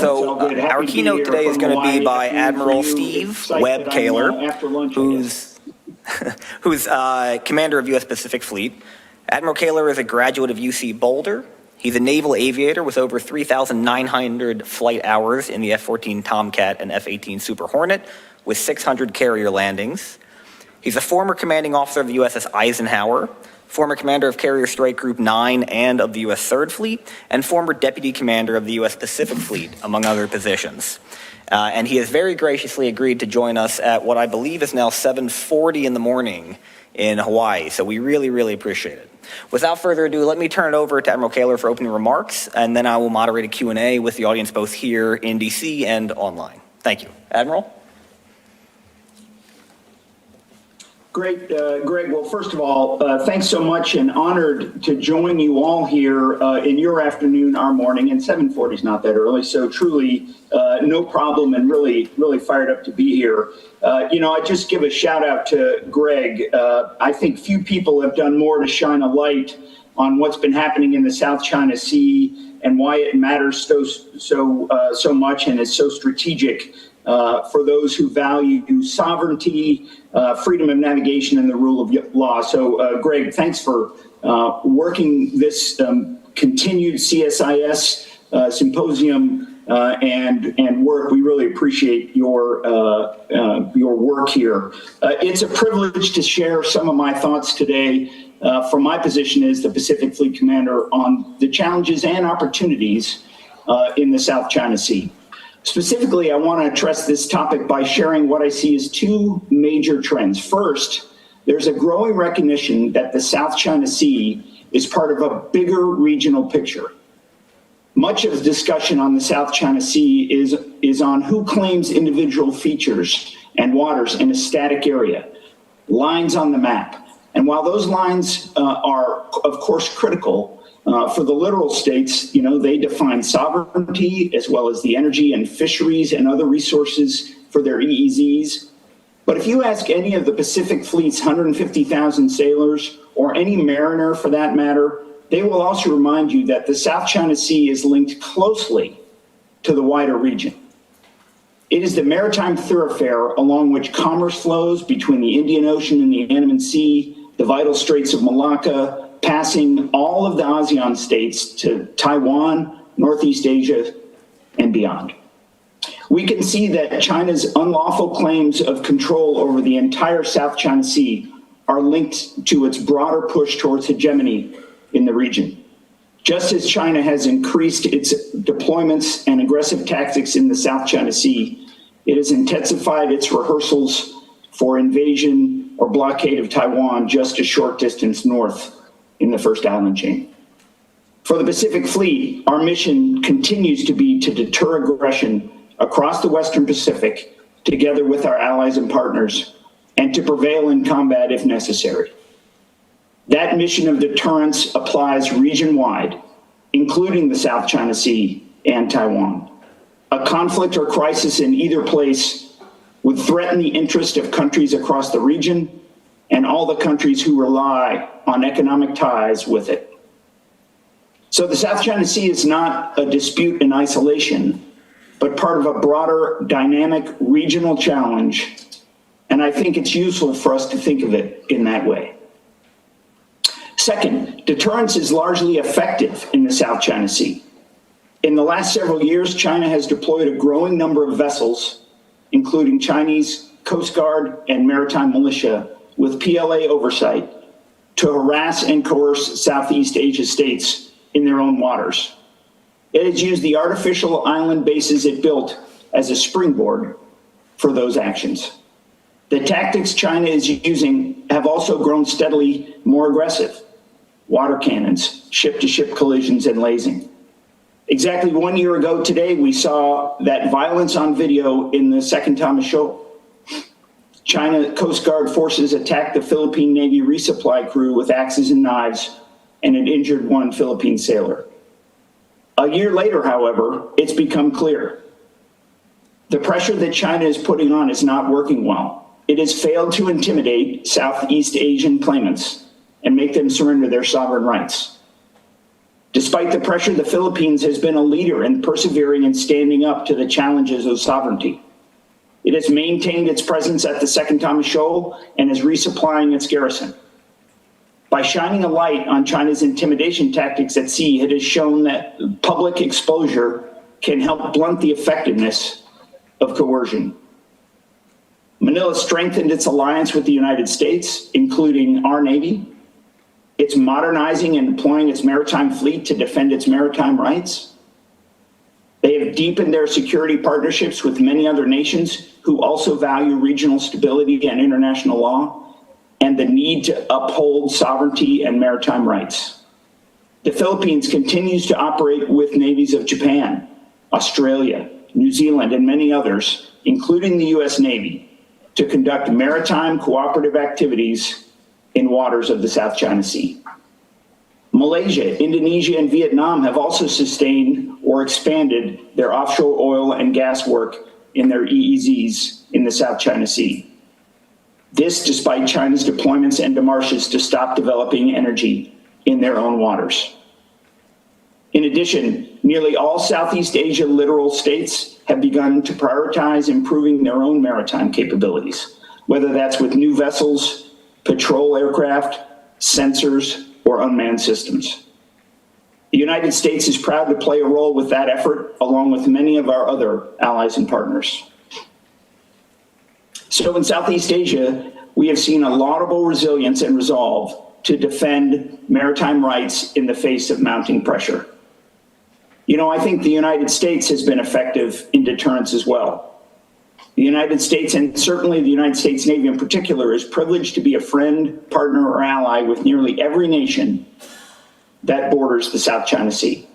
So our keynote today is going to be by Admiral Steve Webb Koehler, who's commander of U.S. Pacific Fleet. Admiral Koehler is a graduate of UC Boulder. He's a naval aviator with over 3,900 flight hours in the F-14 Tomcat and F-18 Super Hornet, with 600 carrier landings. He's a former commanding officer of the USS Eisenhower, former commander of Carrier Strike Group 9 and of the U.S. Third Fleet, and former deputy commander of the U.S. Pacific Fleet, among other positions. And he has very graciously agreed to join us at what I believe is now 7:40 in the morning in Hawaii. So we really, really appreciate it. Without further ado, let me turn it over to Admiral Koehler for opening remarks, and then I will moderate a Q&A with the audience both here in D.C. and online. Thank you. Admiral? Great, Greg. Well, first of all, thanks so much, and honored to join you all here in your afternoon, our morning, and 7:40 is not that early, so truly no problem, and really, really fired up to be here. I just give a shout out to Greg. I think few people have done more to shine a light on what's been happening in the South China Sea and why it matters so much and is so strategic for those who value sovereignty, freedom of navigation, and the rule of law. So, Greg, thanks for working this continued CSIS symposium and work. We really appreciate your work here. It's a privilege to share some of my thoughts today from my position as the Pacific Fleet Commander on the challenges and opportunities in the South China Sea. Specifically, I want to address this topic by sharing what I see as two major trends. First, there's a growing recognition that the South China Sea is part of a bigger regional picture. Much of the discussion on the South China Sea is on who claims individual features and waters in a static area, lines on the map. And while those lines are, of course, critical, for the littoral states, they define sovereignty as well as the energy and fisheries and other resources for their EEZs. But if you ask any of the Pacific Fleet's 150,000 sailors, or any mariner for that matter, they will also remind you that the South China Sea is linked closely to the wider region. It is the maritime thoroughfare along which commerce flows between the Indian Ocean and the Andaman Sea, the vital Straits of Malacca, passing all of the ASEAN states to Taiwan, Northeast Asia, and beyond. We can see that China's unlawful claims of control over the entire South China Sea are linked to its broader push towards hegemony in the region. Just as China has increased its deployments and aggressive tactics in the South China Sea, it has intensified its rehearsals for invasion or blockade of Taiwan just a short distance north in the first island chain. For the Pacific Fleet, our mission continues to be to deter aggression across the Western Pacific, together with our allies and partners, and to prevail in combat if necessary. That mission of deterrence applies region-wide, including the South China Sea and Taiwan. A conflict or crisis in either place would threaten the interest of countries across the region and all the countries who rely on economic ties with it. So the South China Sea is not a dispute in isolation, but part of a broader dynamic regional challenge, and I think it's useful for us to think of it in that way. Second, deterrence is largely effective in the South China Sea. In the last several years, China has deployed a growing number of vessels, including Chinese Coast Guard and maritime militia, with PLA oversight, to harass and coerce Southeast Asia states in their own waters. It has used the artificial island bases it built as a springboard for those actions. The tactics China is using have also grown steadily more aggressive: water cannons, ship-to-ship collisions, and lasing. Exactly 1 year ago today, we saw that violence on video in the Second Thomas Shoal. China Coast Guard forces attacked the Philippine Navy resupply crew with axes and knives, and it injured one Philippine sailor. A year later, however, it's become clear. The pressure that China is putting on is not working well. It has failed to intimidate Southeast Asian claimants and make them surrender their sovereign rights. Despite the pressure, the Philippines has been a leader in persevering and standing up to the challenges of sovereignty. It has maintained its presence at the Second Thomas Shoal and is resupplying its garrison. By shining a light on China's intimidation tactics at sea, it has shown that public exposure can help blunt the effectiveness of coercion. Manila strengthened its alliance with the United States, including our Navy. It's modernizing and deploying its maritime fleet to defend its maritime rights. They have deepened their security partnerships with many other nations who also value regional stability and international law and the need to uphold sovereignty and maritime rights. The Philippines continues to operate with navies of Japan, Australia, New Zealand, and many others, including the U.S. Navy, to conduct maritime cooperative activities in waters of the South China Sea. Malaysia, Indonesia, and Vietnam have also sustained or expanded their offshore oil and gas work in their EEZs in the South China Sea. This despite China's deployments and demarches to stop developing energy in their own waters. In addition, nearly all Southeast Asia littoral states have begun to prioritize improving their own maritime capabilities, whether that's with new vessels, patrol aircraft, sensors, or unmanned systems. The United States is proud to play a role with that effort, along with many of our other allies and partners. So in Southeast Asia, we have seen a laudable resilience and resolve to defend maritime rights in the face of mounting pressure. You know, I think the United States has been effective in deterrence as well. The United States, and certainly the United States Navy in particular, is privileged to be a friend, partner, or ally with nearly every nation that borders the South China Sea.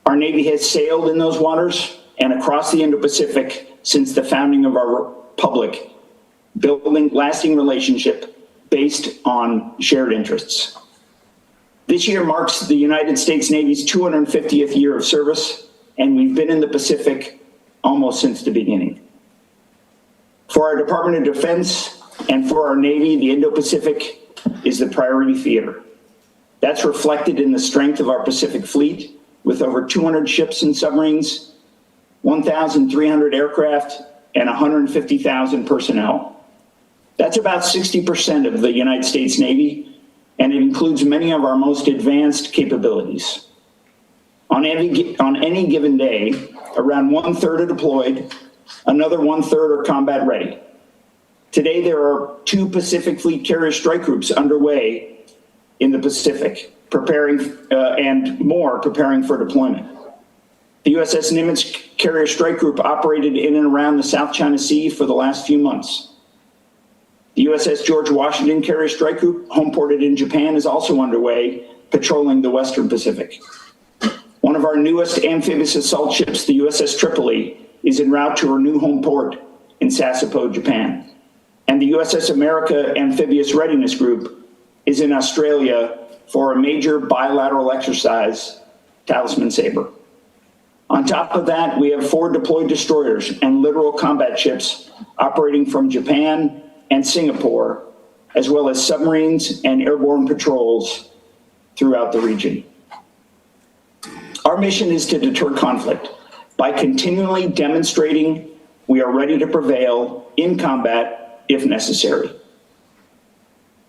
Our Navy has sailed in those waters and across the Indo-Pacific since the founding of our republic, building lasting relationship based on shared interests. This year marks the United States Navy's 250th year of service, and we've been in the Pacific almost since the beginning. For our Department of Defense and for our Navy, the Indo-Pacific is the priority theater. That's reflected in the strength of our Pacific Fleet, with over 200 ships and submarines, 1,300 aircraft, and 150,000 personnel. That's about 60% of the United States Navy, and it includes many of our most advanced capabilities. On any given day, around 1/3 are deployed, another 1/3 are combat ready. Today, there are 2 Pacific Fleet carrier strike groups underway in the Pacific, preparing for deployment. The USS Nimitz Carrier Strike Group operated in and around the South China Sea for the last few months. The USS George Washington Carrier Strike Group, homeported in Japan, is also underway, patrolling the Western Pacific. One of our newest amphibious assault ships, the USS Tripoli, is en route to her new home port in Sasebo, Japan. And the USS America Amphibious Readiness Group is in Australia for a major bilateral exercise, Talisman Sabre. On top of that, we have 4 deployed destroyers and littoral combat ships operating from Japan and Singapore, as well as submarines and airborne patrols throughout the region. Our mission is to deter conflict by continually demonstrating we are ready to prevail in combat if necessary.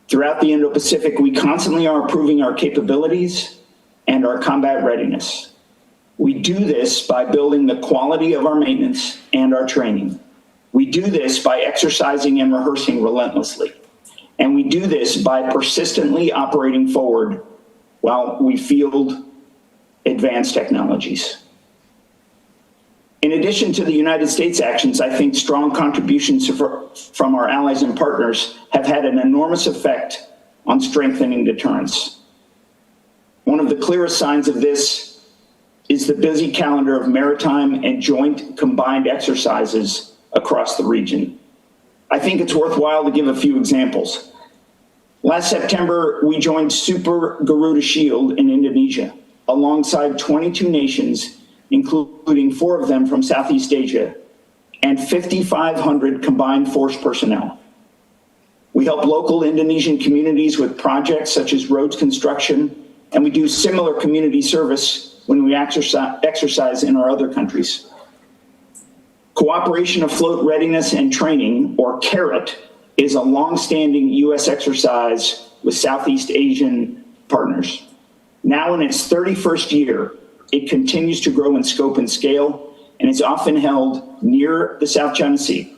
Throughout the Indo-Pacific, we constantly are improving our capabilities and our combat readiness. We do this by building the quality of our maintenance and our training. We do this by exercising and rehearsing relentlessly. And we do this by persistently operating forward while we field advanced technologies. In addition to the United States actions, I think strong contributions from our allies and partners have had an enormous effect on strengthening deterrence. One of the clearest signs of this is the busy calendar of maritime and joint combined exercises across the region. I think it's worthwhile to give a few examples. Last September, we joined Super Garuda Shield in Indonesia, alongside 22 nations, including 4 of them from Southeast Asia, and 5,500 combined force personnel. We help local Indonesian communities with projects such as roads construction and we do similar community service when we exercise in our other countries. Cooperation Afloat Readiness and Training, or CARAT, is a long-standing U.S. exercise with Southeast Asian partners. Now in its 31st year, it continues to grow in scope and scale, and is often held near the South China Sea.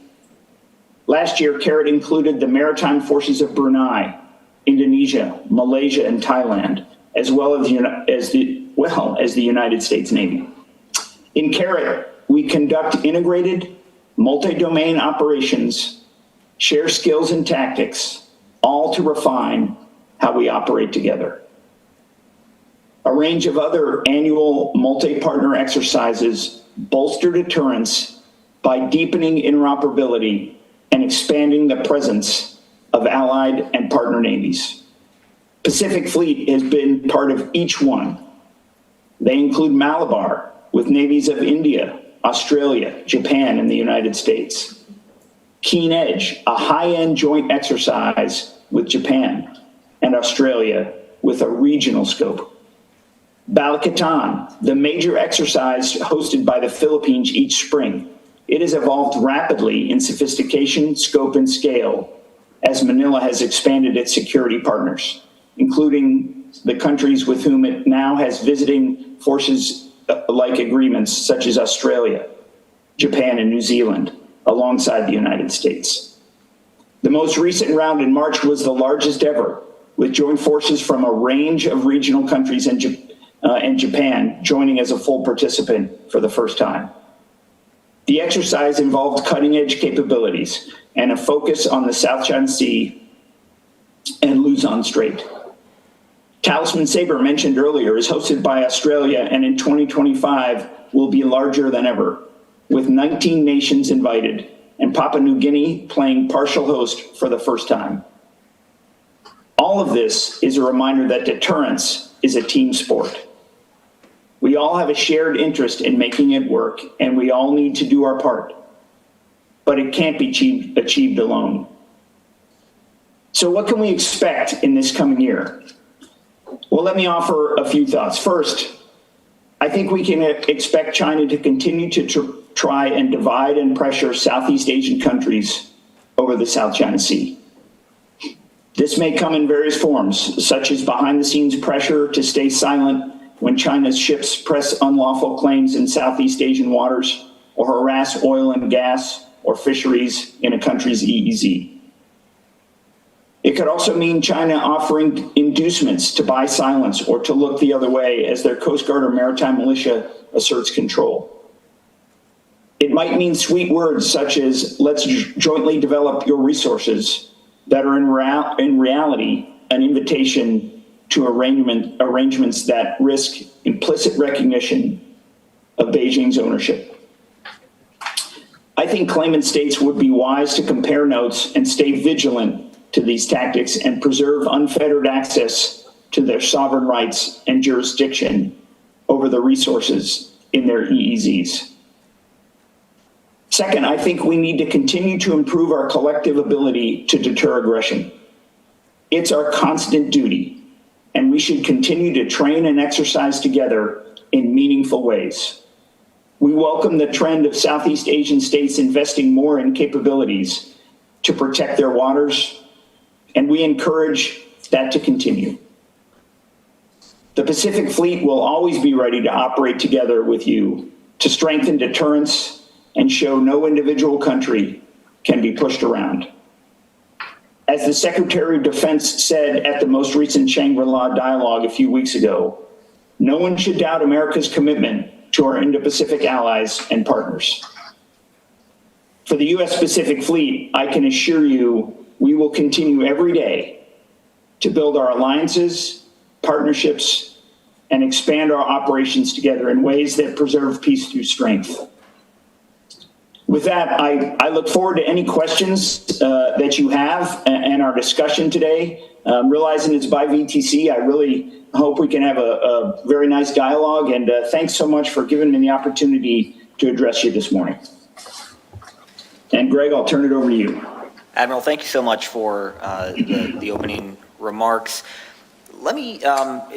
Last year, CARAT included the Maritime Forces of Brunei, Indonesia, Malaysia, and Thailand, as well as the United States Navy. In CARAT, we conduct integrated, multi-domain operations, share skills and tactics, all to refine how we operate together. A range of other annual multi-partner exercises bolster deterrence by deepening interoperability and expanding the presence of allied and partner navies. Pacific Fleet has been part of each one. They include Malabar with navies of India, Australia, Japan, and the United States. Keen Edge, a high-end joint exercise with Japan and Australia with a regional scope. Balikatan, the major exercise hosted by the Philippines each spring. It has evolved rapidly in sophistication, scope, and scale as Manila has expanded its security partners, including the countries with whom it now has visiting forces-like agreements such as Australia, Japan, and New Zealand, alongside the United States. The most recent round in March was the largest ever, with joint forces from a range of regional countries and Japan joining as a full participant for the first time. The exercise involved cutting-edge capabilities and a focus on the South China Sea and Luzon Strait. Talisman Sabre, mentioned earlier, is hosted by Australia, and in 2025 will be larger than ever, with 19 nations invited and Papua New Guinea playing partial host for the first time. All of this is a reminder that deterrence is a team sport. We all have a shared interest in making it work, and we all need to do our part. But it can't be achieved alone. So what can we expect in this coming year? Well, let me offer a few thoughts. First, I think we can expect China to continue to try and divide and pressure Southeast Asian countries over the South China Sea. This may come in various forms, such as behind-the-scenes pressure to stay silent when China's ships press unlawful claims in Southeast Asian waters or harass oil and gas or fisheries in a country's EEZ. It could also mean China offering inducements to buy silence or to look the other way as their Coast Guard or maritime militia asserts control. It might mean sweet words such as, let's jointly develop your resources, that are in reality an invitation to arrangements that risk implicit recognition of Beijing's ownership. I think claimant states would be wise to compare notes and stay vigilant to these tactics and preserve unfettered access to their sovereign rights and jurisdiction over the resources in their EEZs. Second, I think we need to continue to improve our collective ability to deter aggression. It's our constant duty, and we should continue to train and exercise together in meaningful ways. We welcome the trend of Southeast Asian states investing more in capabilities to protect their waters, and we encourage that to continue. The Pacific Fleet will always be ready to operate together with you to strengthen deterrence and show no individual country can be pushed around. As the Secretary of Defense said at the most recent Shangri-La dialogue a few weeks ago, no one should doubt America's commitment to our Indo-Pacific allies and partners. For the U.S. Pacific Fleet, I can assure you we will continue every day to build our alliances, partnerships, and expand our operations together in ways that preserve peace through strength. With that, I look forward to any questions that you have and our discussion today. Realizing it's by VTC, I really hope we can have a very nice dialogue, and thanks so much for giving me the opportunity to address you this morning. And Greg, I'll turn it over to you. Admiral, thank you so much for the opening remarks. let me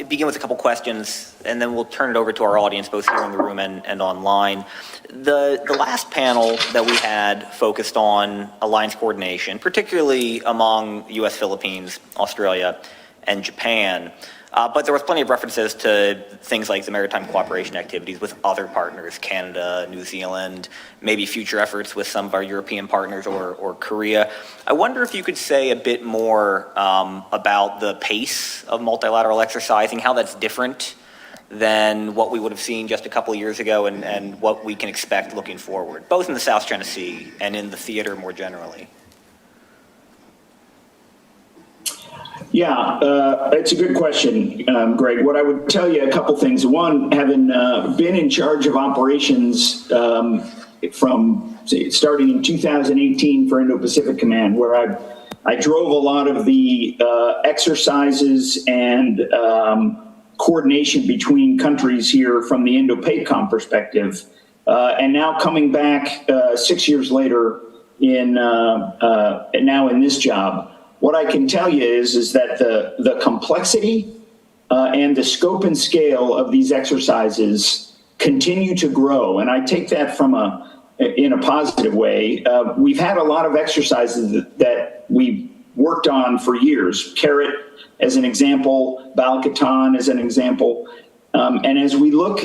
begin with a couple questions, and then we'll turn it over to our audience, both here in the room and online. The last panel that we had focused on alliance coordination, particularly among U.S., Philippines, Australia, and Japan. But there was plenty of references to things like the maritime cooperation activities with other partners, Canada, New Zealand, maybe future efforts with some of our European partners or Korea. I wonder if you could say a bit more about the pace of multilateral exercising, how that's different than what we would have seen just a couple of years ago and what we can expect looking forward, both in the South China Sea and in the theater more generally. Yeah, it's a good question, Greg. What I would tell you, a couple things. One, having been in charge of operations from starting in 2018 for Indo-Pacific Command, where I drove a lot of the exercises and coordination between countries here from the Indo-PACOM perspective, and now coming back 6 years later now in this job. What I can tell you is that the complexity and the scope and scale of these exercises continue to grow, and I take that in a positive way. We've had a lot of exercises that we've worked on for years. Carrot as an example, Balkatan as an example, and as we look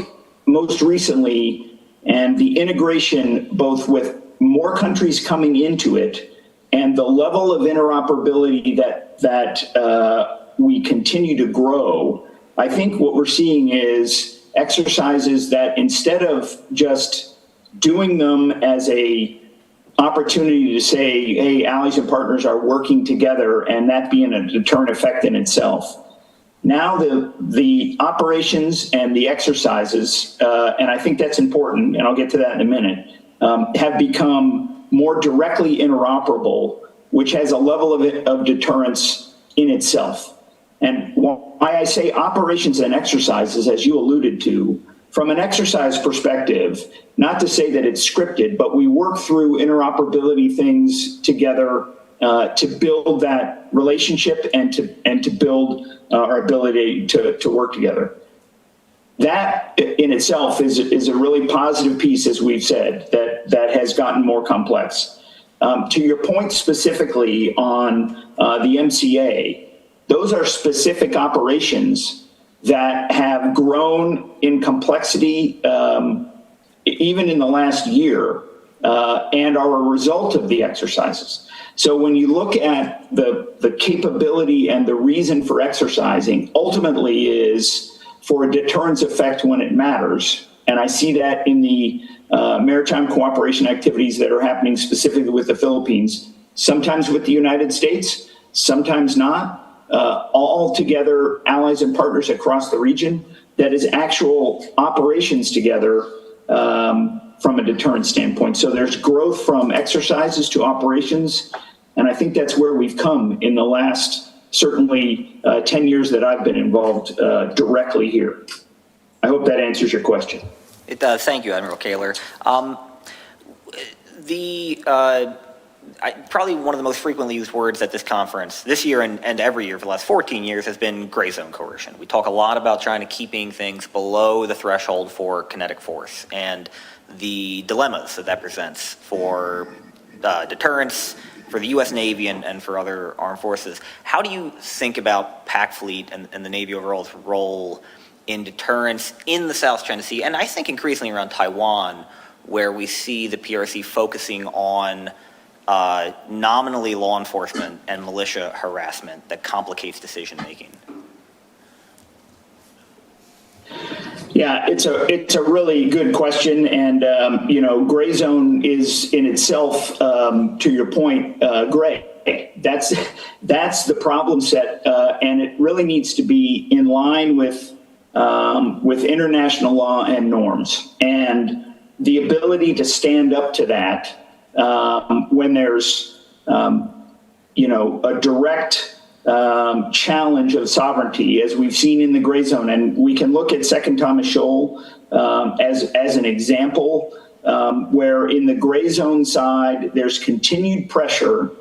most recently, and the integration both with more countries coming into it, and the level of interoperability that we continue to grow, I think what we're seeing is exercises that instead of just doing them as a opportunity to say, hey, allies and partners are working together and that being a deterrent effect in itself. Now the operations and the exercises, and I think that's important, and I'll get to that in a minute, have become more directly interoperable, which has a level of deterrence in itself. And why I say operations and exercises, as you alluded to, from an exercise perspective, not to say that it's scripted, but we work through interoperability things together to build that relationship and to build our ability to work together. That in itself is a really positive piece, as we've said, that has gotten more complex. To your point specifically on the MCA, those are specific operations that have grown in complexity even in the last year and are a result of the exercises. So when you look at the capability and the reason for exercising, ultimately is for a deterrence effect when it matters. And I see that in the maritime cooperation activities that are happening specifically with the Philippines, sometimes with the United States, sometimes not, all together, allies and partners across the region, that is actual operations together from a deterrence standpoint. So there's growth from exercises to operations, and I think that's where we've come in the last certainly 10 years that I've been involved directly here. I hope that answers your question. It does. Thank you, Admiral Koehler. Probably one of the most frequently used words at this conference this year and every year for the last 14 years has been gray zone coercion. We talk a lot about trying to keeping things below the threshold for kinetic force and the dilemmas that presents for deterrence, for the U.S. Navy and for other armed forces. How do you think about PAC Fleet and the Navy overall's role in deterrence in the South China Sea, and I think increasingly around Taiwan, where we see the PRC focusing on nominally law enforcement and militia harassment that complicates decision making? Yeah, it's a really good question, and gray zone is in itself, to your point, gray. That's the problem set, and it really needs to be in line with international law and norms, and the ability to stand up to that when there's a direct challenge of sovereignty, as we've seen in the gray zone. And we can look at Second Thomas Shoal as an example, where in the gray zone side, there's continued pressure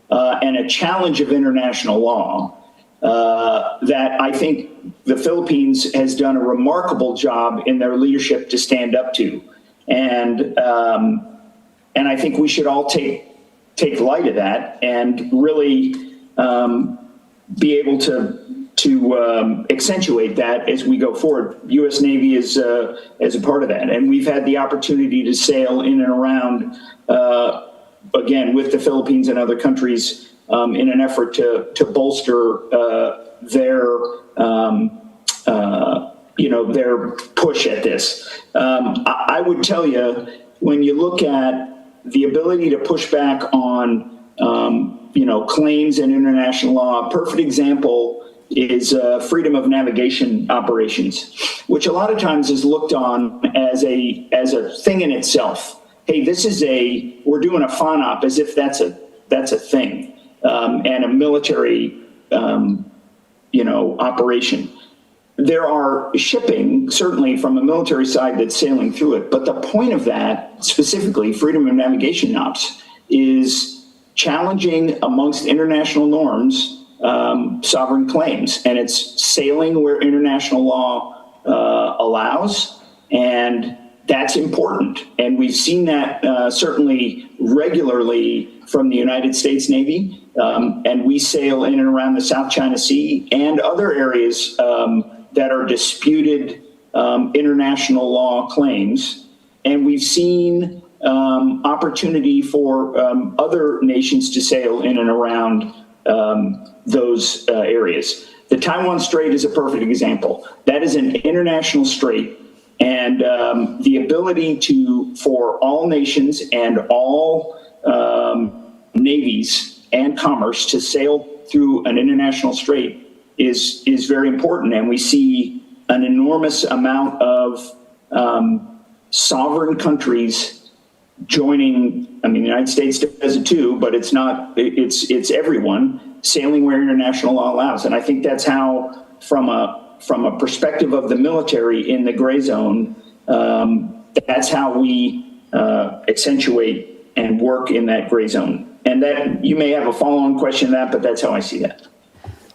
and a challenge of international law. that I think the Philippines has done a remarkable job in their leadership to stand up to. And I think we should all take light of that and really be able to accentuate that as we go forward. U.S. Navy is a part of that, and we've had the opportunity to sail in and around again with the Philippines and other countries in an effort to bolster their their push at this. I would tell you, when you look at the ability to push back on claims in international law, a perfect example is freedom of navigation operations, which a lot of times is looked on as a thing in itself. Hey, we're doing a FONOP as if that's a thing, and a military operation. There are shipping, certainly from a military side, that's sailing through it. But the point of that, specifically freedom of navigation ops, is challenging amongst international norms sovereign claims. And it's sailing where international law allows. And that's important. And we've seen that certainly regularly from the United States Navy. And we sail in and around the South China Sea and other areas that are disputed international law claims. And we've seen opportunity for other nations to sail in and around those areas. The Taiwan Strait is a perfect example. That is an international strait, and the ability for all nations and all navies and commerce to sail through an international strait is very important. And we see an enormous amount of sovereign countries joining. I mean, the United States does it too, but it's it's everyone sailing where international law allows. And I think that's how, from a perspective of the military in the gray zone, that's how we accentuate and work in that gray zone. And that you may have a follow-on question to that, but that's how I see that.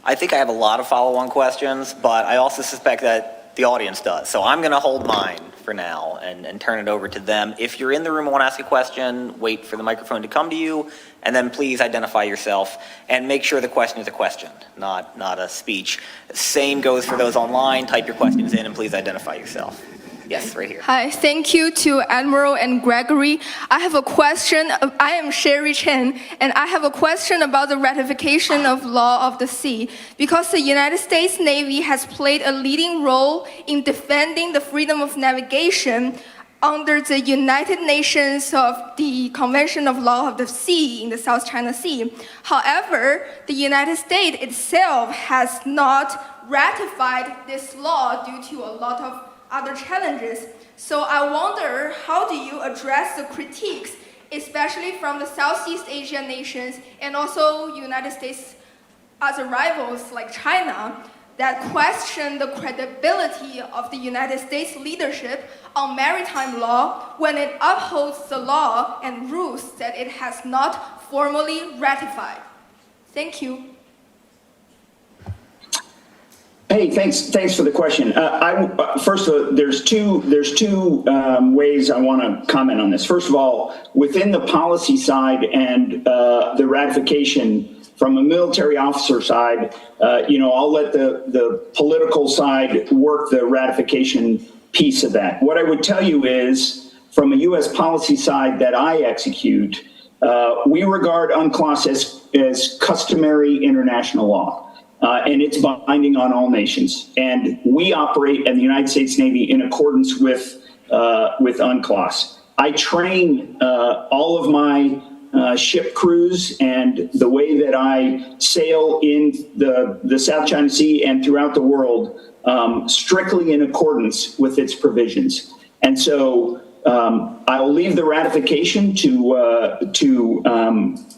I think I have a lot of follow-on questions, but I also suspect that the audience does. So I'm going to hold mine for now and turn it over to them. If you're in the room and want to ask a question, wait for the microphone to come to you, and then please identify yourself and make sure the question is a question, not a speech. Same goes for those online. Type your questions in and please identify yourself. Yes, right here. Hi, thank you to Admiral and Gregory. I have a question. I am Sherry Chen, and I have a question about the ratification of Law of the Sea. Because the United States Navy has played a leading role in defending the freedom of navigation under the United Nations of the Convention of Law of the Sea in the South China Sea. However, the United States itself has not ratified this law due to a lot of other challenges. So I wonder, how do you address the critiques, especially from the Southeast Asian nations and also United States other rivals like China, that question the credibility of the United States leadership on maritime law when it upholds the law and rules that it has not formally ratified? Thank you. Hey, thanks for the question. First of all, there's two ways I want to comment on this. First of all, within the policy side and the ratification from a military officer side, I'll let the political side work the ratification piece of that. What I would tell you is, from a U.S. policy side that I execute, we regard UNCLOS as customary international law. And it's binding on all nations. And we operate in the United States Navy in accordance with UNCLOS. I train all of my ship crews and the way that I sail in the South China Sea and throughout the world strictly in accordance with its provisions. And so I'll leave the ratification to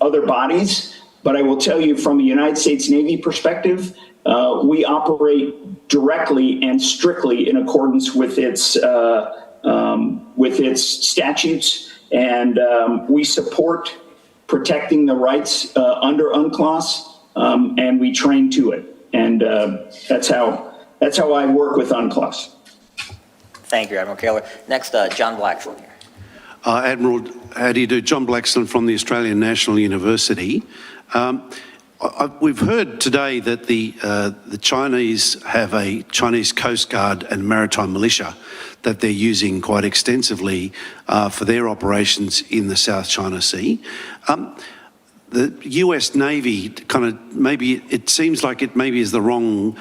other bodies. But I will tell you, from a United States Navy perspective, we operate directly and strictly in accordance with its statutes, and we support protecting the rights under UNCLOS, and we train to it. And that's how I work with UNCLOS. Thank you, Admiral Koehler. Next, John Blackson here. Admiral, how do you do? John Blackson from the Australian National University. We've heard today that the Chinese have a Chinese Coast Guard and maritime militia that they're using quite extensively for their operations in the South China Sea. The US Navy kind of it seems like it maybe is the wrong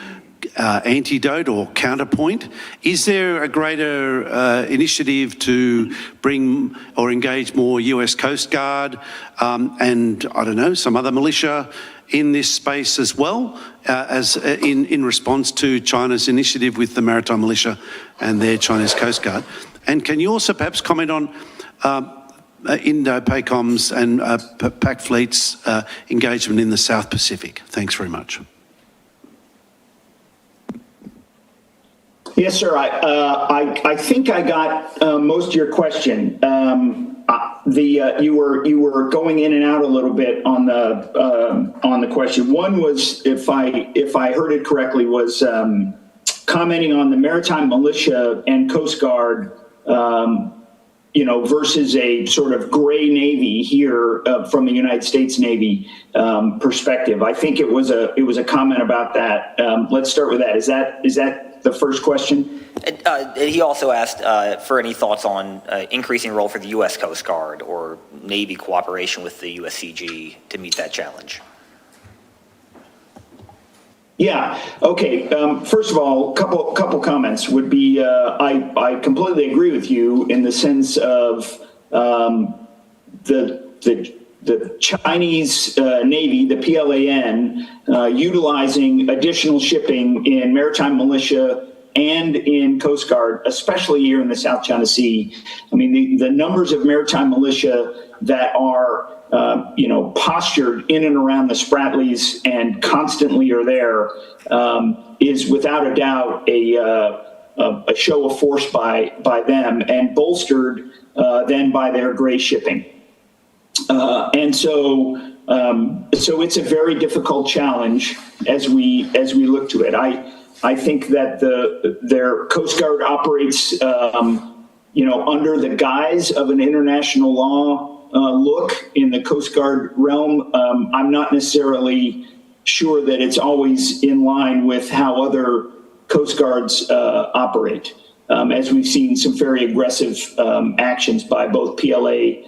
antidote or counterpoint. Is there a greater initiative to bring or engage more US Coast Guard and, I don't know, some other militia in this space as well, as in response to China's initiative with the maritime militia and their Chinese Coast Guard? And can you also perhaps comment on Indo-PACOM's and PAC Fleet's engagement in the South Pacific? Thanks very much. Yes, sir. I think I got most of your question. You were going in and out a little bit on the question. One was, if I heard it correctly, was commenting on the maritime militia and Coast Guard, versus a sort of gray Navy here from the United States Navy perspective. I think it was a comment about that. Let's start with that. Is that the first question? He also asked for any thoughts on increasing role for the U.S. Coast Guard or Navy cooperation with the USCG to meet that challenge. Yeah. Okay. First of all, couple comments would be I completely agree with you in the sense of the Chinese Navy, the PLAN, utilizing additional shipping in maritime militia and in Coast Guard, especially here in the South China Sea. I mean, the numbers of maritime militia that are, postured in and around the Spratlys and constantly are there is without a doubt a show of force by them, and bolstered then by their gray shipping. So it's a very difficult challenge as we look to it. I think that their Coast Guard operates, under the guise of an international law look in the Coast Guard realm. I'm not necessarily sure that it's always in line with how other Coast Guards operate, as we've seen some very aggressive actions by both PLA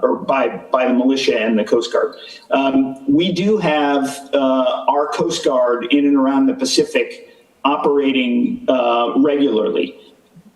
or by the militia and the Coast Guard. We do have our Coast Guard in and around the Pacific operating regularly,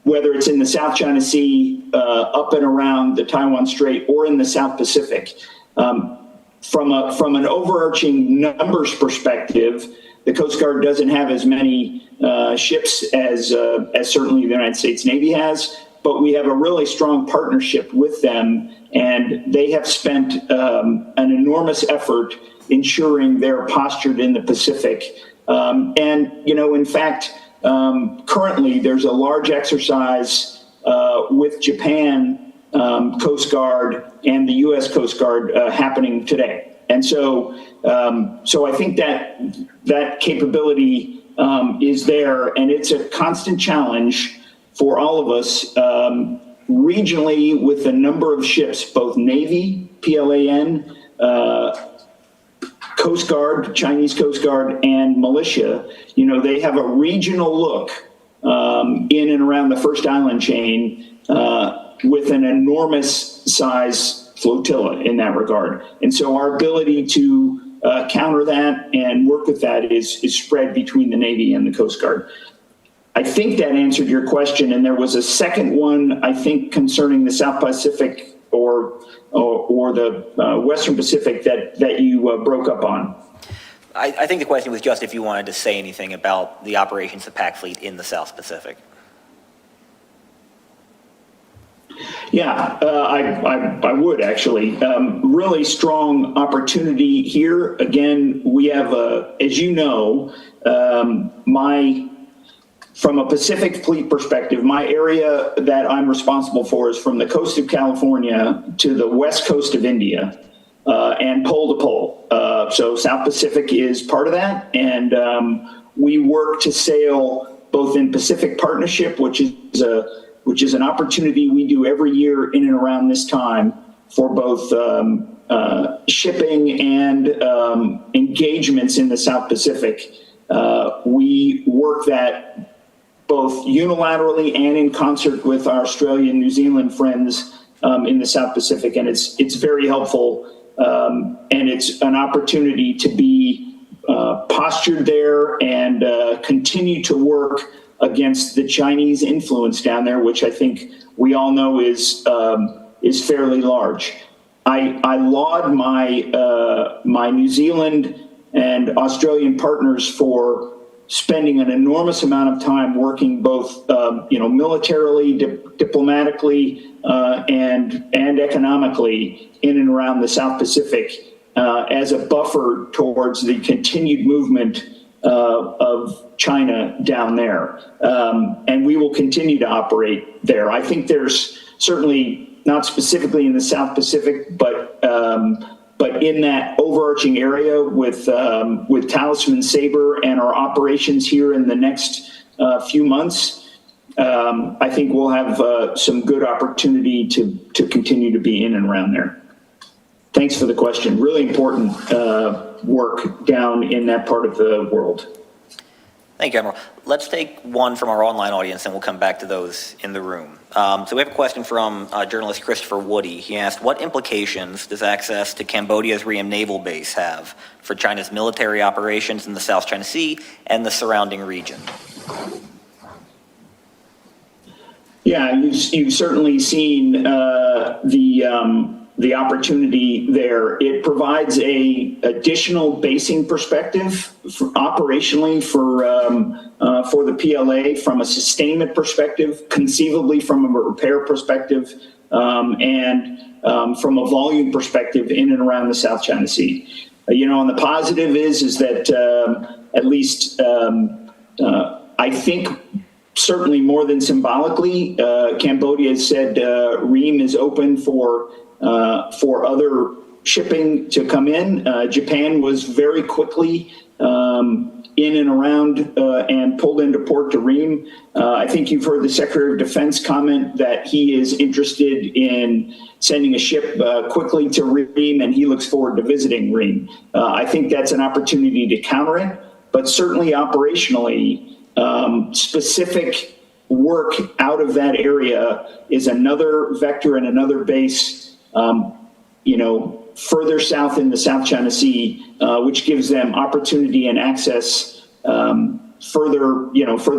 whether it's in the South China Sea, up and around the Taiwan Strait, or in the South Pacific. From an overarching numbers perspective, the Coast Guard doesn't have as many ships as certainly the United States Navy has, but we have a really strong partnership with them, and they have spent an enormous effort ensuring they're postured in the Pacific. In fact, currently there's a large exercise with Japan Coast Guard and the U.S. Coast Guard happening today. And so I think that capability is there, and it's a constant challenge for all of us regionally with the number of ships, both Navy, PLAN, Coast Guard, Chinese Coast Guard, and militia. They have a regional look in and around the First Island chain with an enormous size flotilla in that regard. And so our ability to counter that and work with that is spread between the Navy and the Coast Guard. I think that answered your question, and there was a second one, I think, concerning the South Pacific or the Western Pacific that you broke up on. I think the question was just if you wanted to say anything about the operations of PAC Fleet in the South Pacific. Yeah, I would actually. Really strong opportunity here. Again, we have, as you know, from a Pacific Fleet perspective, my area that I'm responsible for is from the coast of California to the west coast of India and pole to pole. So South Pacific is part of that, and we work to sail both in Pacific Partnership, which is an opportunity we do every year in and around this time for both shipping and engagements in the South Pacific. We work that both unilaterally and in concert with our Australian, New Zealand friends in the South Pacific, and it's very helpful, and it's an opportunity to be postured there and continue to work against the Chinese influence down there, which I think we all know is fairly large. I laud my New Zealand and Australian partners for spending an enormous amount of time working both, militarily, diplomatically, and economically in and around the South Pacific as a buffer towards the continued movement of China down there. And we will continue to operate there. I think there's certainly, not specifically in the South Pacific, but in that overarching area with Talisman Sabre and our operations here in the next few months, I think we'll have some good opportunity to continue to be in and around there. Thanks for the question. Really important work down in that part of the world. Thank you, Admiral. Let's take one from our online audience, and we'll come back to those in the room. So we have a question from journalist Christopher Woody. He asked, what implications does access to Cambodia's Ream Naval Base have for China's military operations in the South China Sea and the surrounding region? Yeah, you've certainly seen the opportunity there. It provides a additional basing perspective operationally for the PLA from a sustainment perspective, conceivably from a repair perspective, and from a volume perspective in and around the South China Sea. And the positive is that at least I think certainly more than symbolically, Cambodia has said Ream is open for other shipping to come in. Japan was very quickly in and around and pulled into port to Ream. I think you've heard the Secretary of Defense comment that he is interested in sending a ship quickly to Ream, and he looks forward to visiting Ream. I think that's an opportunity to counter it, but certainly operationally, specific work out of that area is another vector and another base further south in the South China Sea, which gives them opportunity and access further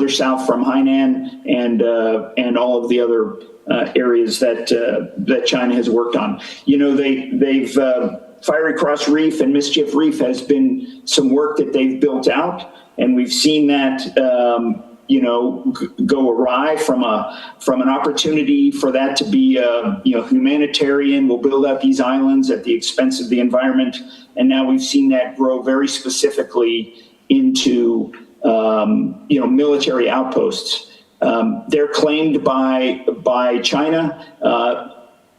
south from Hainan and all of the other areas that China has worked on. They've Fiery Cross Reef and Mischief Reef has been some work that they've built out, and we've seen that go awry from an opportunity for that to be humanitarian. We'll build out these islands at the expense of the environment, and now we've seen that grow very specifically into military outposts. They're claimed by China,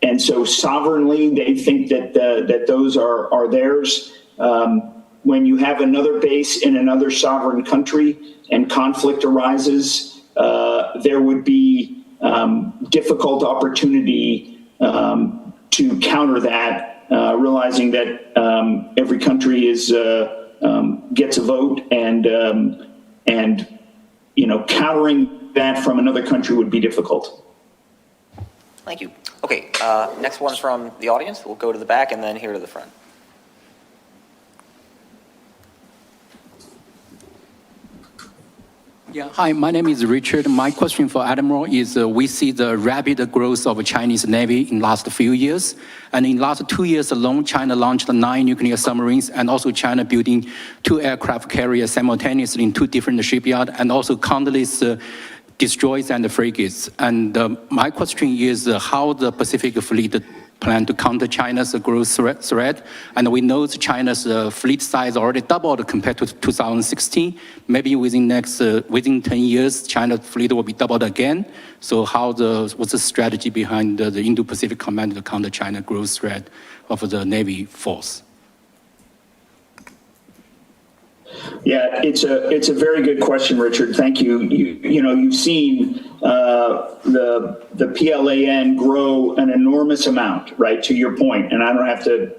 and so sovereignly they think that those are theirs. When you have another base in another sovereign country and conflict arises, there would be difficult opportunity to counter that, realizing that every country gets a vote, and countering that from another country would be difficult. Thank you. Okay, next one from the audience. We'll go to the back and then here to the front. Yeah, hi, my name is Richard. My question for Admiral is we see the rapid growth of Chinese Navy in the last few years. And in the last 2 years alone, China launched 9 nuclear submarines, and also China building 2 aircraft carriers simultaneously in 2 different shipyards, and also countless destroyers and frigates. And my question is how the Pacific Fleet plan to counter China's growth threat. And we know China's fleet size already doubled compared to 2016. Maybe within 10 years, China's fleet will be doubled again. So what's the strategy behind the Indo-Pacific Command to counter China growth threat of the Navy force? Yeah, it's a very good question, Richard. Thank you. You've seen the PLAN grow an enormous amount, right? To your point, and I don't have to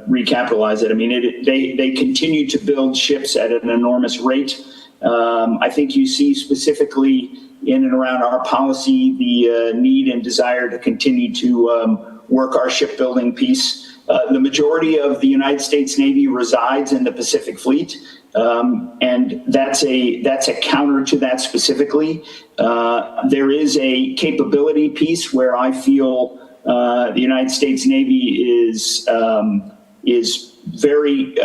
recapitalize it. I mean, they continue to build ships at an enormous rate. I think you see specifically in and around our policy the need and desire to continue to work our shipbuilding piece. The majority of the United States Navy resides in the Pacific Fleet. And that's a counter to that specifically. There is a capability piece where I feel the United States Navy is very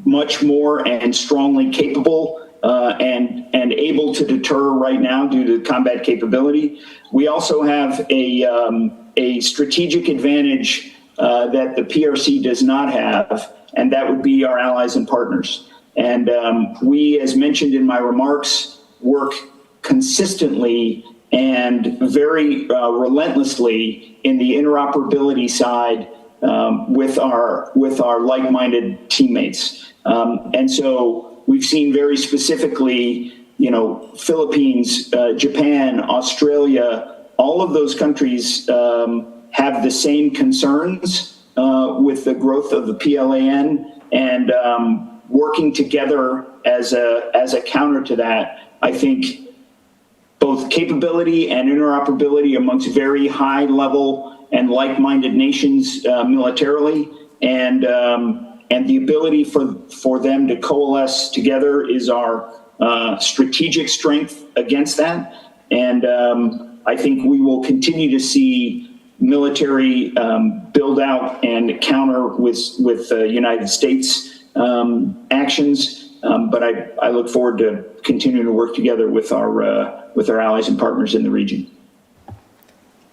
much more and strongly capable and able to deter right now due to combat capability. We also have a strategic advantage that the PRC does not have, and that would be our allies and partners. And we, as mentioned in my remarks, work consistently and very relentlessly in the interoperability side with our like-minded teammates. And so we've seen very specifically, Philippines, Japan, Australia, all of those countries have the same concerns with the growth of the PLAN, and working together as a counter to that. I think both capability and interoperability amongst very high level and like-minded nations militarily, and the ability for them to coalesce together is our strategic strength against that. And I think we will continue to see military build out and counter with United States actions, but I look forward to continuing to work together with our allies and partners in the region.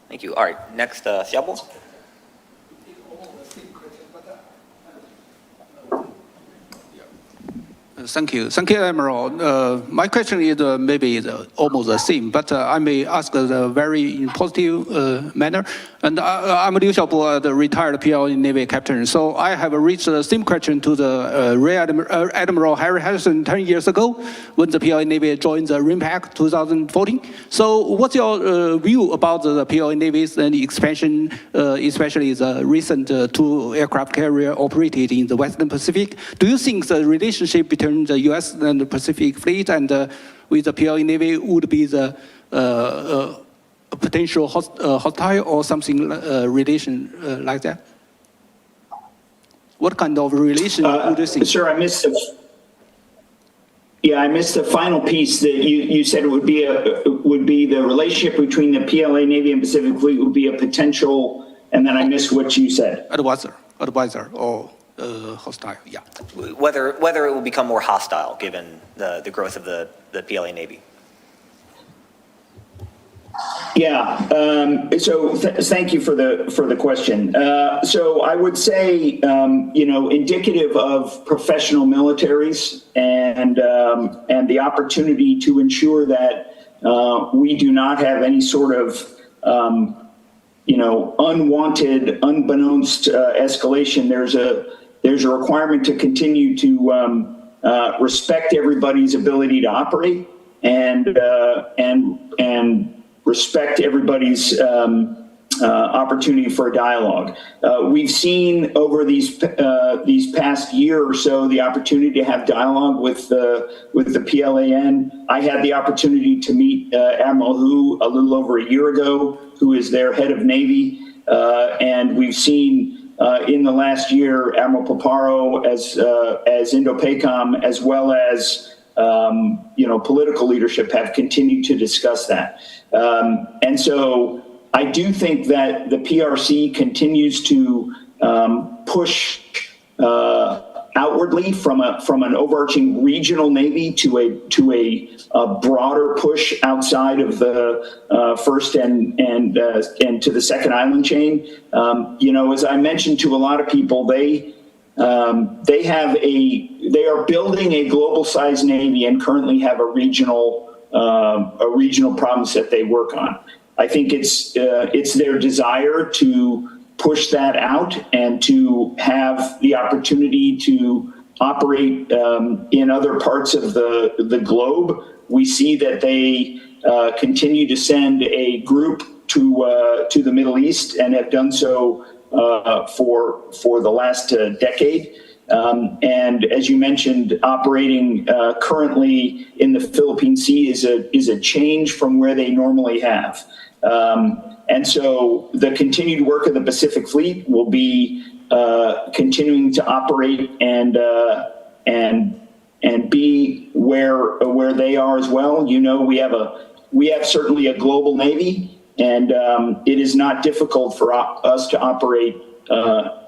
Thank you. All right, next, Xiaobo. Thank you, Admiral. My question is maybe almost the same, but I may ask a very positive manner. And I'm Liu Xiaobo, the retired PLA Navy captain. So I have reached the same question to the Rear Admiral Harry Harrison 10 years ago when the PLA Navy joined the RIMPAC 2014. So what's your view about the PLA Navy's and the expansion, especially the recent two aircraft carrier operated in the Western Pacific? Do you think the relationship between the U.S. and the Pacific Fleet and with the PLA Navy would be the potential hostile or something relation like that? What kind of relation would you think? Sir, I missed the final piece that you said it would be the relationship between the PLA Navy and Pacific Fleet would be a potential, and then I missed what you said. Advisor or hostile, yeah. Whether it will become more hostile given the growth of the PLA Navy. Yeah. So thank you for the question. So I would say, indicative of professional militaries and the opportunity to ensure that we do not have any sort of unwanted, unbeknownst escalation. There's a requirement to continue to respect everybody's ability to operate and respect everybody's opportunity for a dialogue. We've seen over these past year or so the opportunity to have dialogue with the PLAN. I had the opportunity to meet Admiral Hu a little over a year ago, who is their head of Navy, and we've seen in the last year Admiral Paparo as Indo-PACOM, as well as political leadership have continued to discuss that. And so I do think that the PRC continues to push outwardly from an overarching regional Navy to a broader push outside of the first and to the second island chain. As I mentioned to a lot of people, they are building a global-sized Navy and currently have a regional problems that they work on. I think it's their desire to push that out and to have the opportunity to operate in other parts of the globe. We see that they continue to send a group to the Middle East and have done so for the last decade. And as you mentioned, operating currently in the Philippine Sea is a change from where they normally have. And so the continued work of the Pacific Fleet will be continuing to operate and be where they are as well. You know, we have certainly a global Navy, and it is not difficult for us to operate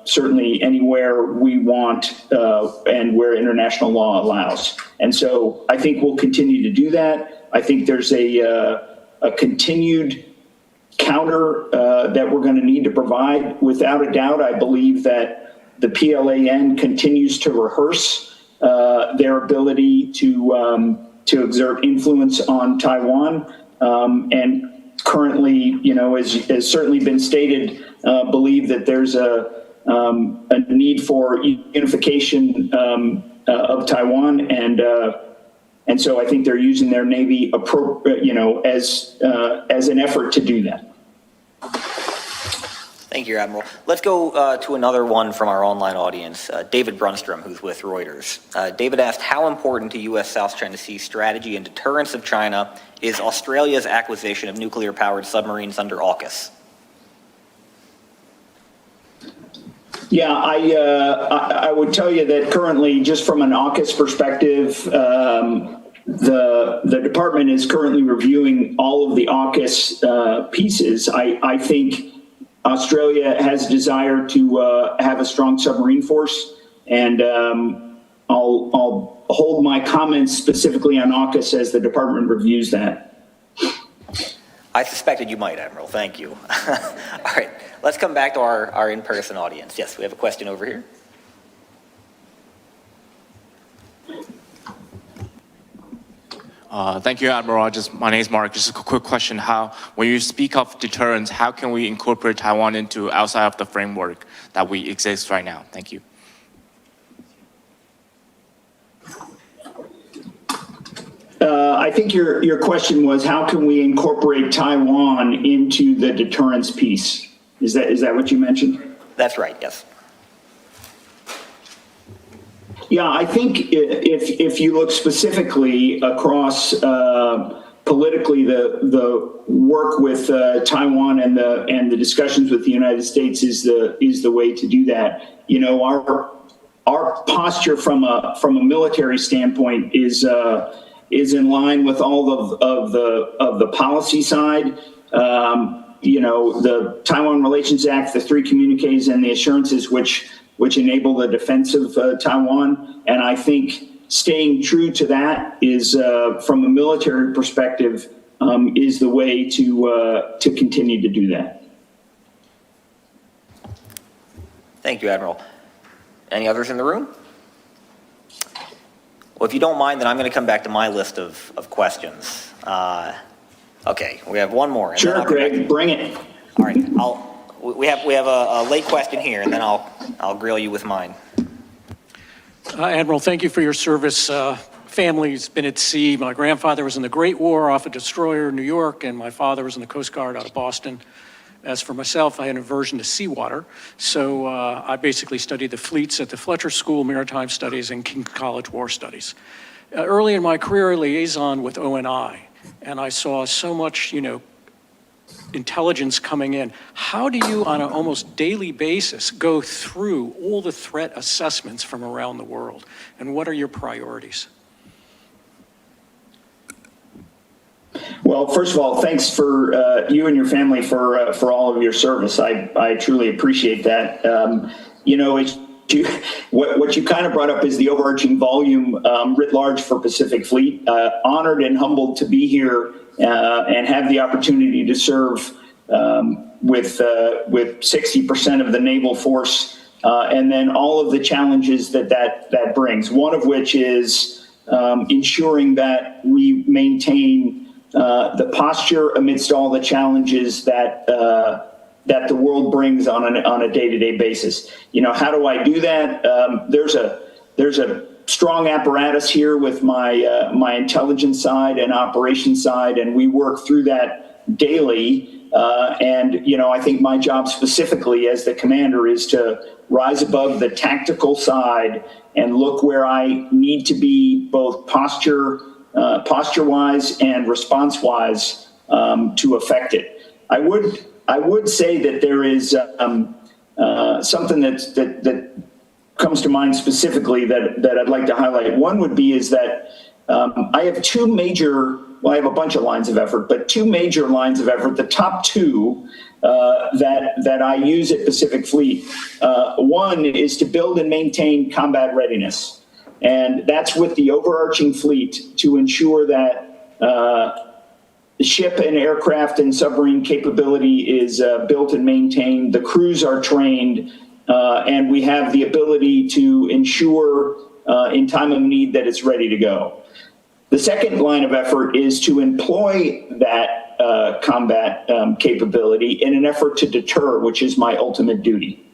certainly anywhere we want and where international law allows. And so I think we'll continue to do that. I think there's a continued counter that we're going to need to provide. Without a doubt, I believe that the PLAN continues to rehearse their ability to exert influence on Taiwan, and currently, you know, as certainly been stated, believe that there's a need for unification of Taiwan, and so I think they're using their Navy as an effort to do that. Thank you, Admiral. Let's go to another one from our online audience, David Brunstrom, who's with Reuters. David asked, how important to U.S. South China Sea strategy and deterrence of China is Australia's acquisition of nuclear-powered submarines under AUKUS? Yeah, I would tell you that currently, just from an AUKUS perspective, the department is currently reviewing all of the AUKUS pieces. I think Australia has desire to have a strong submarine force, and I'll hold my comments specifically on AUKUS as the department reviews that. I suspected you might, Admiral. Thank you. All right, let's come back to our in-person audience. Yes, we have a question over here. Thank you, Admiral. My name is Mark. Just a quick question. When you speak of deterrence, how can we incorporate Taiwan into outside of the framework that we exist right now? Thank you. I think your question was, how can we incorporate Taiwan into the deterrence piece? Is that what you mentioned? That's right, yes. Yeah, I think if you look specifically across politically the work with Taiwan and the discussions with the United States is the way to do that. You know, our posture from a military standpoint is in line with all of the policy side. You know, the Taiwan Relations Act, the 3 communiques, and the assurances which enable the defense of Taiwan. And I think staying true to that is, from a military perspective, is the way to continue to do that. Thank you, Admiral. Any others in the room? Well, if you don't mind, then I'm going to come back to my list of questions. Okay, we have one more. And sure, Greg, bring it. All right, we have a late question here, and then I'll grill you with mine. Admiral, thank you for your service. Family's been at sea. My grandfather was in the Great War off a destroyer in New York, and my father was in the Coast Guard out of Boston. As for myself, I had an aversion to seawater, so I basically studied the fleets at the Fletcher School, Maritime Studies, and King College War Studies. Early in my career, liaison with ONI, and I saw so much, intelligence coming in. How do you, on an almost daily basis, go through all the threat assessments from around the world, and what are your priorities? Well, first of all, thanks for you and your family for all of your service. I truly appreciate that. What you kind of brought up is the overarching volume writ large for Pacific Fleet. Honored and humbled to be here and have the opportunity to serve with 60% of the naval force, and then all of the challenges that brings. One of which is ensuring that we maintain the posture amidst all the challenges that the world brings on a day-to-day basis. How do I do that? there's a strong apparatus here with my my intelligence side and operations side, and we work through that daily. And you know, I think my job specifically as the commander is to rise above the tactical side and look where I need to be, both posture-wise and response-wise, to affect it. I would say that there is something that comes to mind specifically that I'd like to highlight. One would be is that I have two major, well, I have a bunch of lines of effort, but two major lines of effort. The top two that I use at Pacific Fleet. One is to build and maintain combat readiness. And that's with the overarching fleet to ensure that ship and aircraft and submarine capability is built and maintained. The crews are trained, and we have the ability to ensure in time of need that it's ready to go. The second line of effort is to employ that combat capability in an effort to deter, which is my ultimate duty.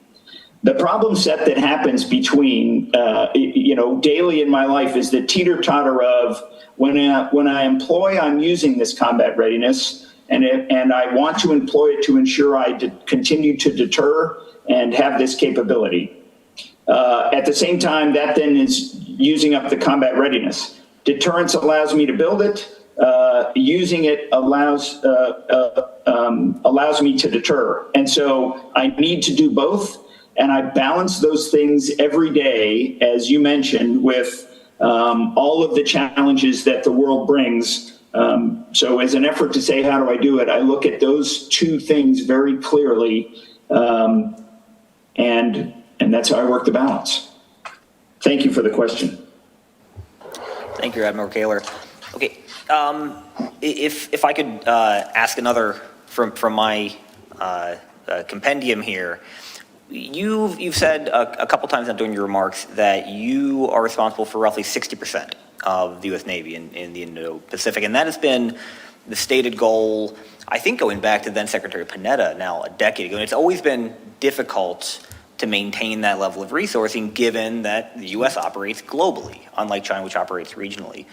The problem set that happens between, you know, daily in my life is the teeter-totter of when I employ, I'm using this combat readiness, and I want to employ it to ensure I continue to deter and have this capability. At the same time, that then is using up the combat readiness. Deterrence allows me to build it. Using it allows me to deter. And so I need to do both. And I balance those things every day, as you mentioned, with all of the challenges that the world brings. So as an effort to say, how do I do it? I look at those two things very clearly. And that's how I work the balance. Thank you for the question. Thank you, Admiral Koehler. Okay, if I could ask another from my compendium here. You've said a couple times during your remarks that you are responsible for roughly 60% of the U.S. Navy in the Indo-Pacific, and that has been the stated goal, I think, going back to then Secretary Panetta now a decade ago. And it's always been difficult to maintain that level of resourcing given that the U.S. operates globally, unlike China, which operates regionally.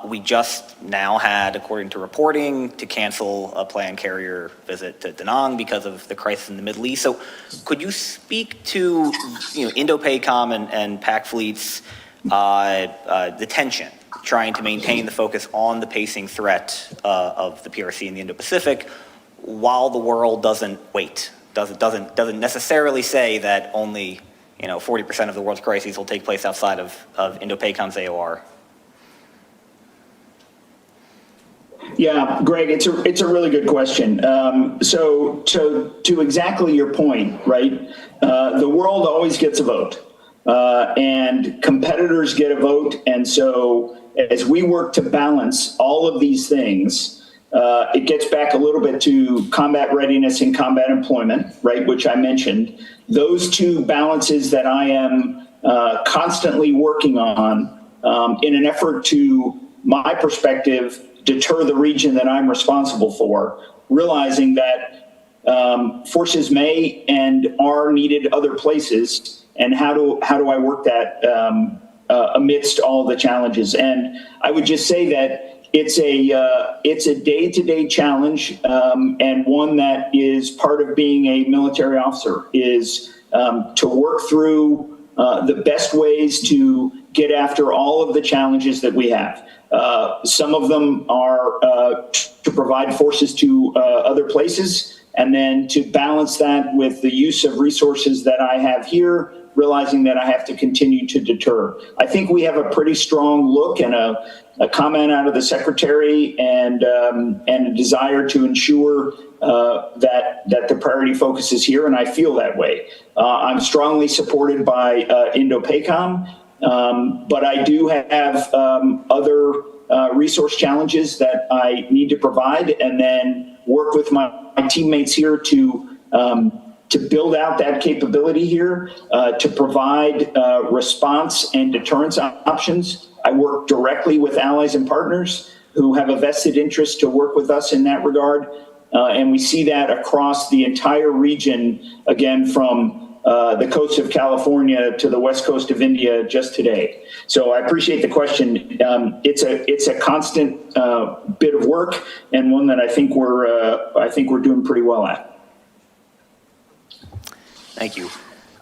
We just now had, according to reporting, to cancel a planned carrier visit to Da Nang because of the crisis in the Middle East. So could you speak to, you know, Indo-PACOM and PAC fleets, the tension, trying to maintain the focus on the pacing threat of the PRC in the Indo-Pacific while the world doesn't wait, doesn't necessarily say that only, you know, 40% of the world's crises will take place outside of Indo-PACOM's AOR? Yeah, Greg, it's a really good question. So to exactly your point, right? The world always gets a vote, and competitors get a vote. And so as we work to balance all of these things, it gets back a little bit to combat readiness and combat employment, right? Which I mentioned. Those two balances that I am constantly working on in an effort to, my perspective, deter the region that I'm responsible for, realizing that forces may and are needed other places, and how do I work that amidst all the challenges? And I would just say that it's a day-to-day challenge, and one that is part of being a military officer, is to work through the best ways to get after all of the challenges that we have. Some of them are to provide forces to other places, and then to balance that with the use of resources that I have here, realizing that I have to continue to deter. I think we have a pretty strong look and a comment out of the Secretary and a desire to ensure that the priority focus is here, and I feel that way. I'm strongly supported by Indo-PACOM. But I do have other resource challenges that I need to provide, and then work with my teammates here to build out that capability here, to provide response and deterrence options. I work directly with allies and partners who have a vested interest to work with us in that regard. And we see that across the entire region, again, from the coast of California to the west coast of India just today. So I appreciate the question. It's a constant bit of work, and one that I think we're doing pretty well at. Thank you.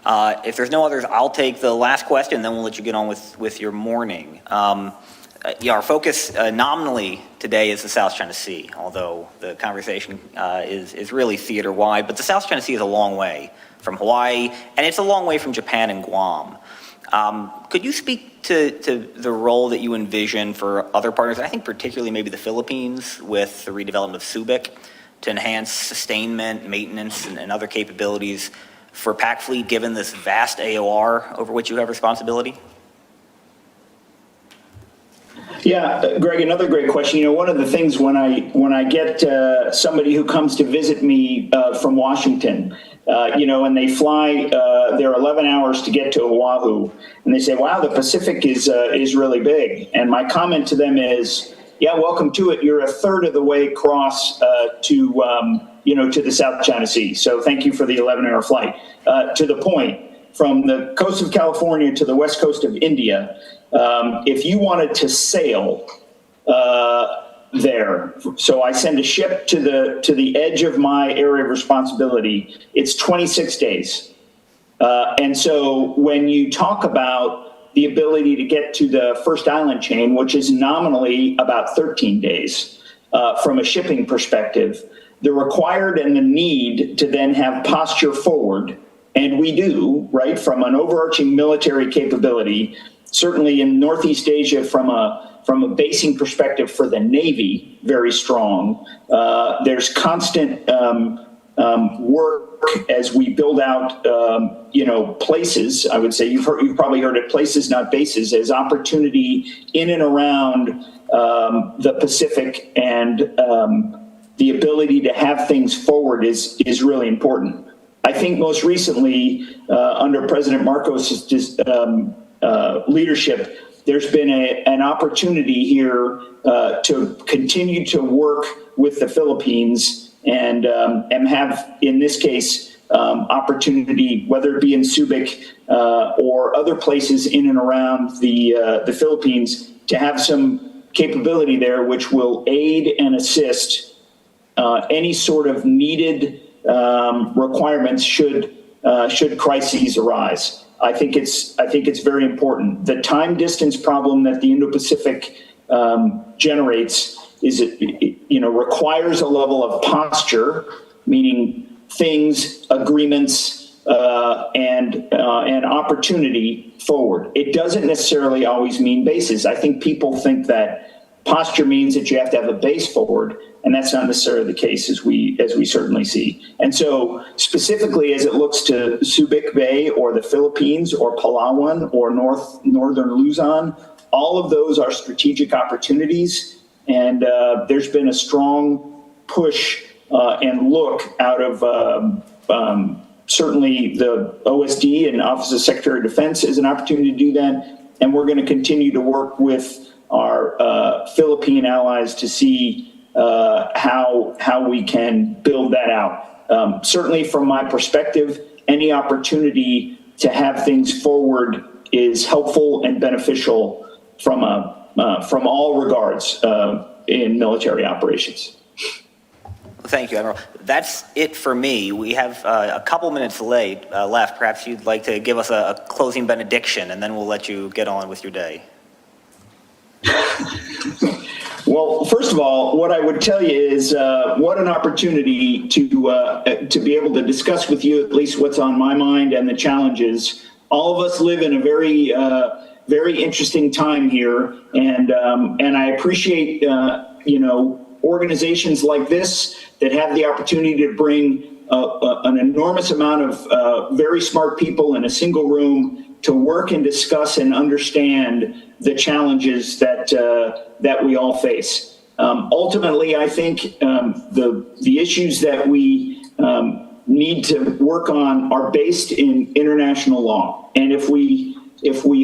If there's no others, I'll take the last question, then we'll let you get on with your morning. Our focus nominally today is the South China Sea, although the conversation is really theater-wide. But the South China Sea is a long way from Hawaii, and it's a long way from Japan and Guam. Could you speak to the role that you envision for other partners, and I think particularly maybe the Philippines with the redevelopment of Subic to enhance sustainment, maintenance, and other capabilities for PAC Fleet, given this vast AOR over which you have responsibility? Yeah, Greg, another great question. You know, one of the things when I get somebody who comes to visit me from Washington, and they fly, they're 11 hours to get to Oahu, and they say, "Wow, the Pacific is really big." And my comment to them is, "Yeah, welcome to it. You're a third of the way across to the South China Sea. So thank you for the 11-hour flight." To the point, from the coast of California to the west coast of India, if you wanted to sail there, so I send a ship to the edge of my area of responsibility, it's 26 days. And so when you talk about the ability to get to the first island chain, which is nominally about 13 days from a shipping perspective, the required and the need to then have posture forward, and we do, right, from an overarching military capability, certainly in Northeast Asia from a basing perspective for the Navy, very strong. There's constant work as we build out, places. I would say you've probably heard it, places, not bases, as opportunity in and around the Pacific, and the ability to have things forward is really important. I think most recently, under President Marcos' leadership, there's been an opportunity here to continue to work with the Philippines and have, in this case, opportunity, whether it be in Subic or other places in and around the Philippines, to have some capability there which will aid and assist any sort of needed requirements should crises arise. I think it's very important. The time distance problem that the Indo-Pacific generates requires a level of posture, meaning things, agreements, and opportunity forward. It doesn't necessarily always mean bases. I think people think that posture means that you have to have a base forward, and that's not necessarily the case, as we certainly see. And so specifically as it looks to Subic Bay or the Philippines or Palawan or northern Luzon, all of those are strategic opportunities, and there's been a strong push and look out of certainly the OSD and Office of Secretary of Defense as an opportunity to do that, and we're going to continue to work with our Philippine allies to see how we can build that out. Certainly from my perspective, any opportunity to have things forward is helpful and beneficial from all regards in military operations. Thank you, Admiral. That's it for me. We have a couple minutes left. Perhaps you'd like to give us a closing benediction, and then we'll let you get on with your day. Well, first of all, what I would tell you is what an opportunity to be able to discuss with you at least what's on my mind and the challenges. All of us live in a very, very interesting time here, and I appreciate organizations like this that have the opportunity to bring an enormous amount of very smart people in a single room to work and discuss and understand the challenges that we all face. Ultimately, I think the issues that we need to work on are based in international law, and if we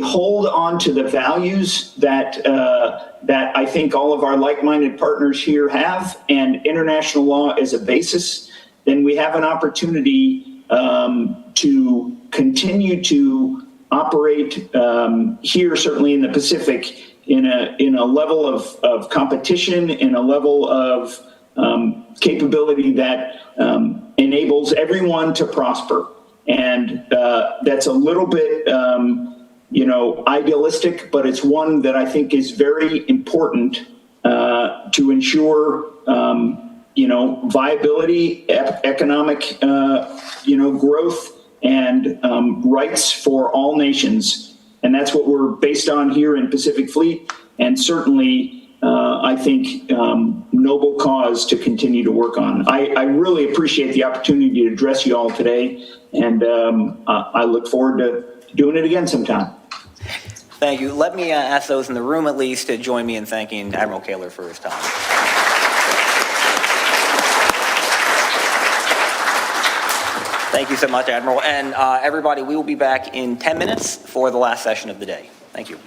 hold on to the values that I think all of our like-minded partners here have, and international law as a basis, then we have an opportunity to continue to operate here, certainly in the Pacific, in a level of competition, in a level of capability that enables everyone to prosper. And that's a little bit, idealistic, but it's one that I think is very important to ensure, viability, economic, growth, and rights for all nations. And that's what we're based on here in Pacific Fleet, and certainly, I think, noble cause to continue to work on. I really appreciate the opportunity to address you all today, and I look forward to doing it again sometime. Thank you. Let me ask those in the room at least to join me in thanking Admiral Koehler for his time. Thank you so much, Admiral. And everybody, we will be back in 10 minutes for the last session of the day. Thank you.